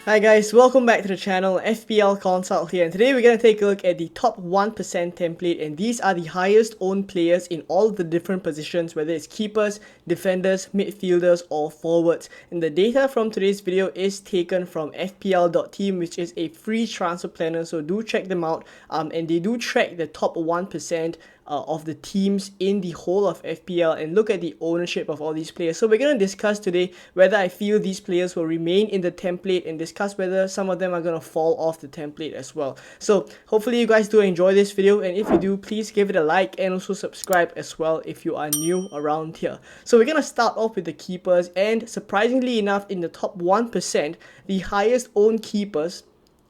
Hi guys, welcome back to the channel. FPL Consult here, and today we're going to take a look at the top 1% template, and these are the highest owned players in all the different positions, whether it's keepers, defenders, midfielders or forwards. And the data from today's video is taken from fpl.team, which is a free transfer planner, so do check them out. And they do track the top 1% of the teams in the whole of FPL and look at the ownership of all these players. So we're going to discuss today whether I feel these players will remain in the template and discuss whether some of them are going to fall off the template as well. So hopefully you guys do enjoy this video, and if you do, please give it a like and also subscribe as well if you are new around here. So we're going to start off with the keepers, and surprisingly enough, in the top 1%, the highest owned keepers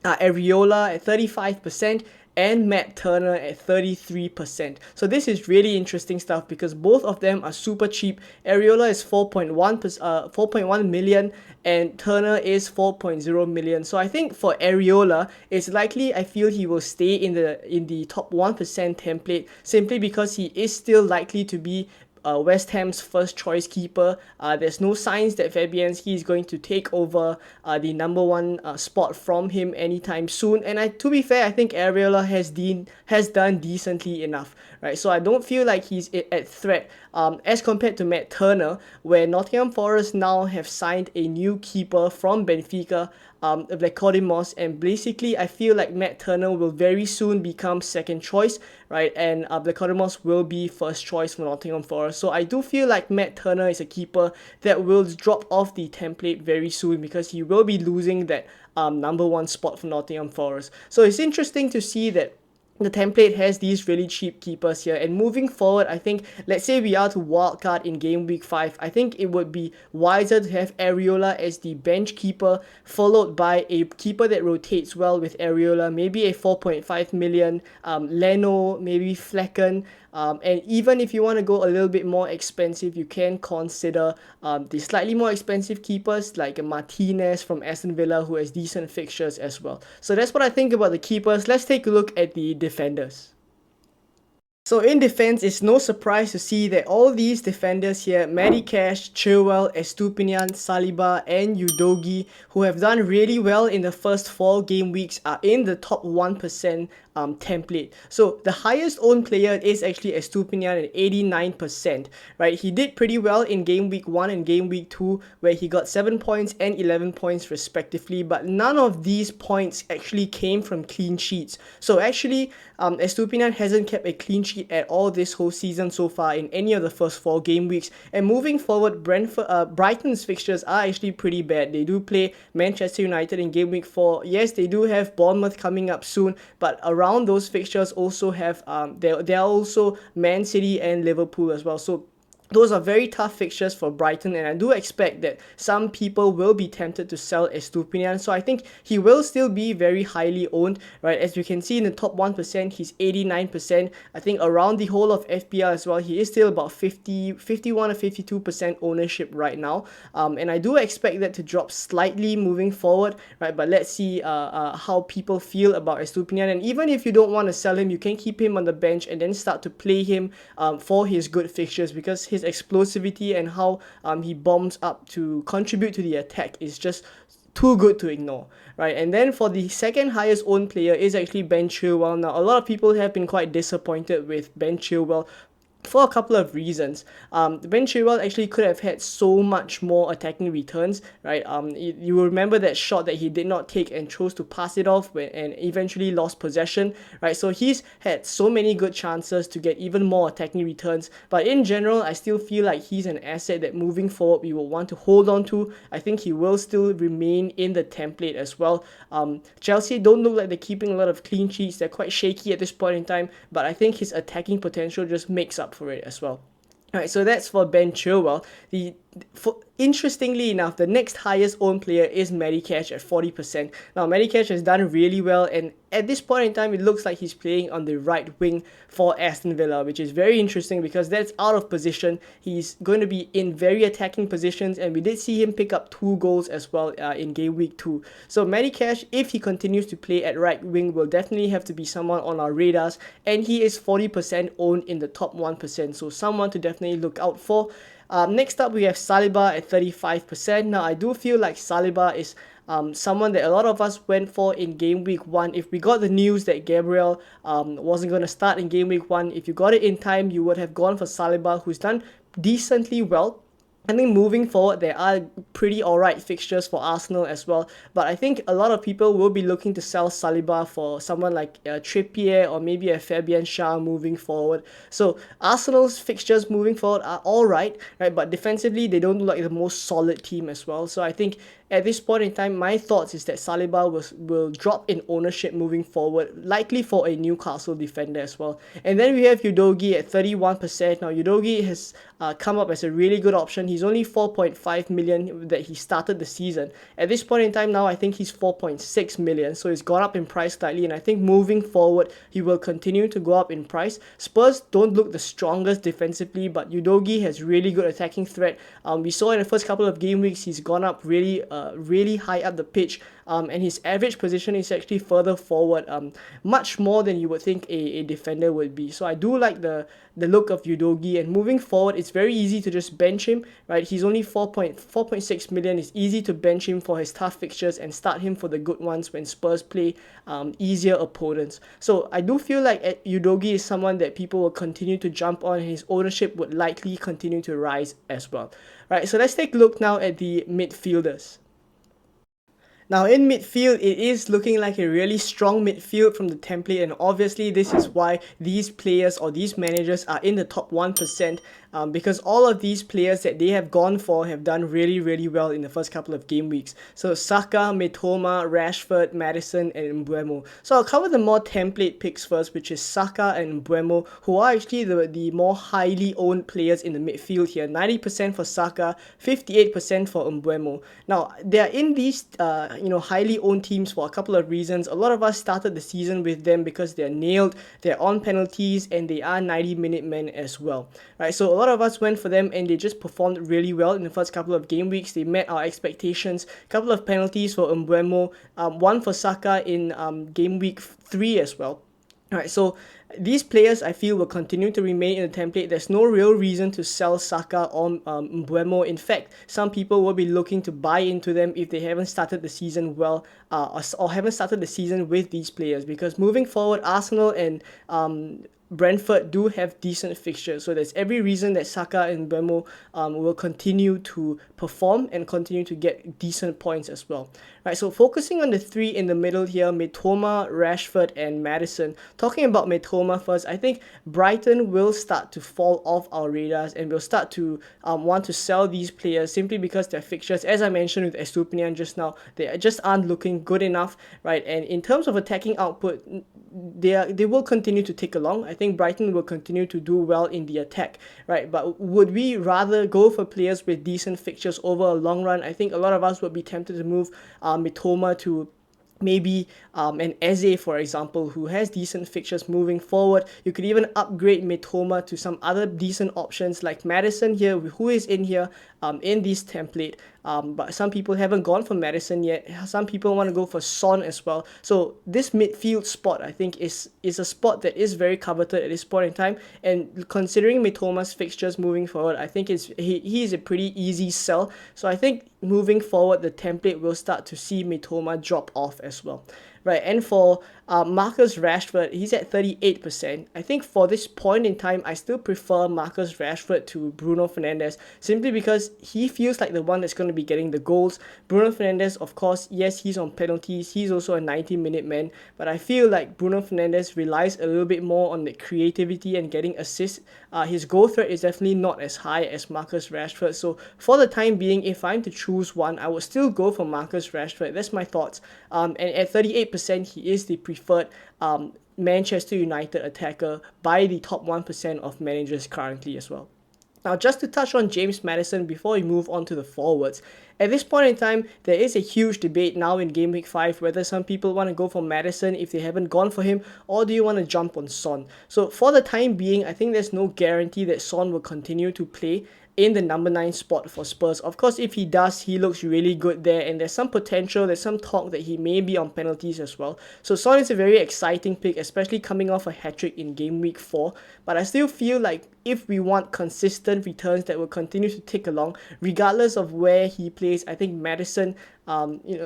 are Areola at 35%, and Matt Turner at 33%. So this is really interesting stuff because both of them are super cheap. Areola is 4.1 million and Turner is 4.0 million. So I think for Areola, it's likely I feel he will stay in the top 1% template simply because he is still likely to be West Ham's first choice keeper. There's no signs that Fabianski is going to take over the number one spot from him anytime soon. And to be fair, I think Areola has done decently enough, right? So I don't feel like he's at threat as compared to Matt Turner, where Nottingham Forest now have signed a new keeper from Benfica, Goalkeepers, and basically I feel like Matt Turner will very soon become second choice, right? And Goalkeepers will be first choice for Nottingham Forest. So I do feel like Matt Turner is a keeper that will drop off the template very soon because he will be losing that number one spot for Nottingham Forest. So it's interesting to see that the template has these really cheap keepers here, and moving forward, I think, let's say we are to wildcard in game week 5, I think it would be wiser to have Areola as the bench keeper, followed by a keeper that rotates well with Areola, maybe a 4.5 million, Leno, maybe Flecken, and even if you want to go a little bit more expensive, you can consider the slightly more expensive keepers like Martinez from Aston Villa, who has decent fixtures as well. So that's what I think about the keepers. Let's take a look at the defenders. So in defense, it's no surprise to see that all these defenders here, Matty Cash, Chilwell, Estupinian, Saliba and Udogie, who have done really well in the first 4 game weeks, are in the top 1% template. So the highest owned player is actually Estupinian at 89%, right? He did pretty well in game week 1 and game week 2, where he got 7 points and 11 points respectively, but none of these points actually came from clean sheets. So actually, Estupinian hasn't kept a clean sheet at all this whole season so far in any of the first 4 game weeks. And moving forward, Brighton's fixtures are actually pretty bad. They do play Manchester United in game week 4. Yes, they do have Bournemouth coming up soon, but around those fixtures also have there are also Man City and Liverpool as well. So those are very tough fixtures for Brighton, and I do expect that some people will be tempted to sell Estupinian. So I think he will still be very highly owned, right? As you can see in the top 1%, he's 89%. I think around the whole of FPL as well, he is still about 51 or 52% ownership right now. And I do expect that to drop slightly moving forward, right? But let's see how people feel about Estupinian. And even if you don't want to sell him, you can keep him on the bench and then start to play him for his good fixtures, because his explosivity and how he bombs up to contribute to the attack is just too good to ignore, right? And then for the second highest owned player is actually Ben Chilwell. Now, a lot of people have been quite disappointed with Ben Chilwell for a couple of reasons. Ben Chilwell actually could have had so much more attacking returns, right? You will remember that shot that he did not take and chose to pass it off and eventually lost possession, right? So he's had so many good chances to get even more attacking returns. But in general, I still feel like he's an asset that moving forward we will want to hold on to. I think he will still remain in the template as well. Chelsea don't look like they're keeping a lot of clean sheets. They're quite shaky at this point in time, but I think his attacking potential just makes up for it as well. Alright, so that's for Ben Chilwell. Interestingly enough, the next highest owned player is Matty Cash at 40%. Now, Matty Cash has done really well, and at this point in time, it looks like he's playing on the right wing for Aston Villa, which is very interesting because that's out of position. He's going to be in very attacking positions, and we did see him pick up 2 goals as well in game week 2. So Matty Cash, if he continues to play at right wing, will definitely have to be someone on our radars, and he is 40% owned in the top 1%, so someone to definitely look out for. Next up, we have Saliba at 35%. Now, I do feel like Saliba is someone that a lot of us went for in game week 1. If we got the news that Gabriel wasn't going to start in game week 1, if you got it in time, you would have gone for Saliba, who's done decently well. I think moving forward, there are pretty alright fixtures for Arsenal as well. But I think a lot of people will be looking to sell Saliba for someone like Trippier or maybe a Fabian Schär moving forward. So Arsenal's fixtures moving forward are alright, right? But defensively, they don't look like the most solid team as well. So I think at this point in time, my thoughts is that Saliba will drop in ownership moving forward, likely for a Newcastle defender as well. And then we have Udogie at 31%. Now, Udogie has come up as a really good option. He's only 4.5 million that he started the season. At this point in time now, I think he's 4.6 million. So he's gone up in price slightly. And I think moving forward, he will continue to go up in price. Spurs don't look the strongest defensively, but Udogie has really good attacking threat. We saw in the first couple of game weeks, he's gone up really high up the pitch, and his average position is actually further forward, much more than you would think a defender would be. So I do like the look of Udogie, and moving forward, it's very easy to just bench him, right? He's only 4.6 million. It's easy to bench him for his tough fixtures and start him for the good ones when Spurs play easier opponents. So I do feel like Udogie is someone that people will continue to jump on, and his ownership would likely continue to rise as well. Right, so let's take a look now at the midfielders. Now in midfield, it is looking like a really strong midfield from the template, and obviously this is why these players or these managers are in the top 1%, because all of these players that they have gone for have done really well in the first couple of game weeks. So Saka, Mitoma, Rashford, Maddison and Mbeumo. So I'll cover the more template picks first, which is Saka and Mbeumo, who are actually the more highly owned players in the midfield here. 90% for Saka, 58% for Mbeumo. Now they are in these highly owned teams for a couple of reasons. A lot of us started the season with them because they're nailed, they're on penalties, and they are 90-minute men as well, right? So a lot of us went for them, and they just performed really well in the first couple of game weeks. They met our expectations. A couple of penalties for Mbeumo, one for Saka in game week 3 as well. Alright, so these players I feel will continue to remain in the template. There's no real reason to sell Saka or Mbeumo. In fact, some people will be looking to buy into them if they haven't started the season well, or haven't started the season with these players, because moving forward, Arsenal and Brentford do have decent fixtures, so there's every reason that Saka and Mbeumo will continue to perform and continue to get decent points as well. Right, so focusing on the three in the middle here, Mitoma, Rashford and Maddison. Talking about Mitoma first, I think Brighton will start to fall off our radars, and we'll start to want to sell these players simply because their fixtures, as I mentioned with Estupiñán just now, they just aren't looking good enough, right? And in terms of attacking output, they will continue to tick along. I think Brighton will continue to do well in the attack, right? But would we rather go for players with decent fixtures over a long run? I think a lot of us would be tempted to move Mitoma to maybe an Eze, for example, who has decent fixtures moving forward. You could even upgrade Mitoma to some other decent options like Maddison here, who is in here in this template. But some people haven't gone for Maddison yet. Some people want to go for Son as well. So this midfield spot, I think, is a spot that is very coveted at this point in time. And considering Mitoma's fixtures moving forward, I think he is a pretty easy sell. So I think moving forward, the template will start to see Mitoma drop off as well. Right, and for Marcus Rashford, he's at 38%. I think for this point in time, I still prefer Marcus Rashford to Bruno Fernandes, simply because he feels like the one that's going to be getting the goals. Bruno Fernandes, of course, yes, he's on penalties. He's also a 90-minute man, but I feel like Bruno Fernandes relies a little bit more on the creativity and getting assists. His goal threat is definitely not as high as Marcus Rashford. So for the time being, if I'm to choose one, I would still go for Marcus Rashford. That's my thoughts. And at 38%, he is the preferred Manchester United attacker by the top 1% of managers currently as well. Now, just to touch on James Maddison before we move on to the forwards, at this point in time, there is a huge debate now in Game Week 5 whether some people want to go for Maddison if they haven't gone for him, or do you want to jump on Son? So for the time being, I think there's no guarantee that Son will continue to play in the number 9 spot for Spurs. Of course, if he does, he looks really good there, and there's some potential, there's some talk that he may be on penalties as well. So Son is a very exciting pick, especially coming off a hat-trick in Game Week 4, but I still feel like if we want consistent returns that will continue to tick along, regardless of where he plays, I think Maddison,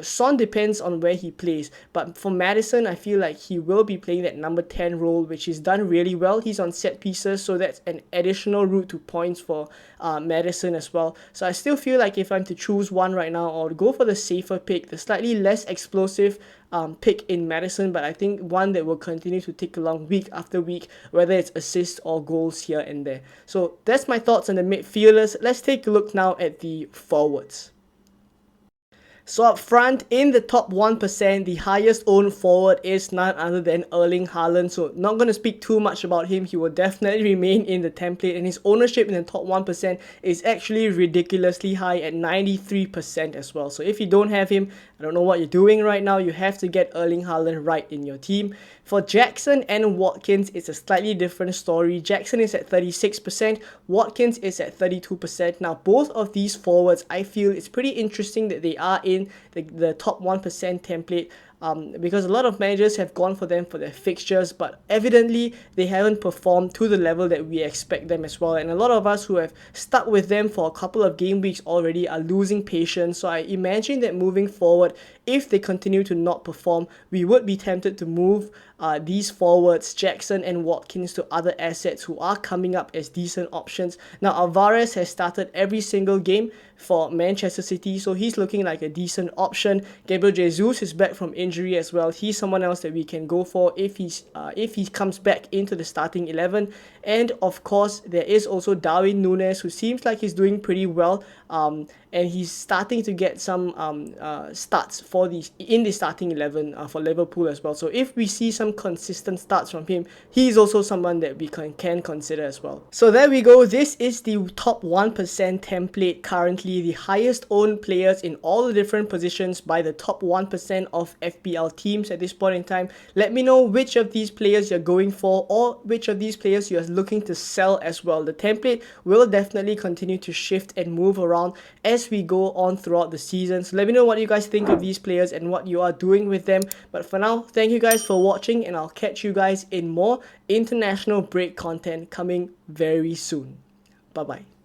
Son depends on where he plays. But for Maddison, I feel like he will be playing that number 10 role, which is done really well. He's on set pieces, so that's an additional route to points for Maddison as well. So I still feel like if I'm to choose one right now, I would go for the safer pick, the slightly less explosive pick in Maddison, but I think one that will continue to tick along week after week, whether it's assists or goals here and there. So that's my thoughts on the midfielders. Let's take a look now at the forwards. So up front, in the top 1%, the highest owned forward is none other than Erling Haaland. So not going to speak too much about him. He will definitely remain in the template, and his ownership in the top 1% is actually ridiculously high at 93% as well. So if you don't have him, I don't know what you're doing right now. You have to get Erling Haaland right in your team. For Jackson and Watkins, it's a slightly different story. Jackson is at 36%, Watkins is at 32%. Now, both of these forwards, I feel it's pretty interesting that they are in the top 1% template. Because a lot of managers have gone for them for their fixtures, but evidently they haven't performed to the level that we expect them as well. And a lot of us who have stuck with them for a couple of game weeks already are losing patience. So I imagine that moving forward, if they continue to not perform, we would be tempted to move these forwards, Jackson and Watkins, to other assets who are coming up as decent options. Now, Alvarez has started every single game for Manchester City, so he's looking like a decent option. Gabriel Jesus is back from injury as well. He's someone else that we can go for if he comes back into the starting 11. And of course, there is also Darwin Núñez, who seems like he's doing pretty well. And he's starting to get some starts in the starting 11 for Liverpool as well. So if we see some consistent starts from him, he's also someone that we can consider as well. So there we go. This is the top 1% template currently, the highest owned players in all the different positions by the top 1% of FPL teams at this point in time. Let me know which of these players you're going for, or which of these players you're looking to sell as well. The template will definitely continue to shift and move around as we go on throughout the season. So let me know what you guys think of these players and what you are doing with them. But for now, thank you guys for watching, and I'll catch you guys in more international break content coming very soon. Bye bye.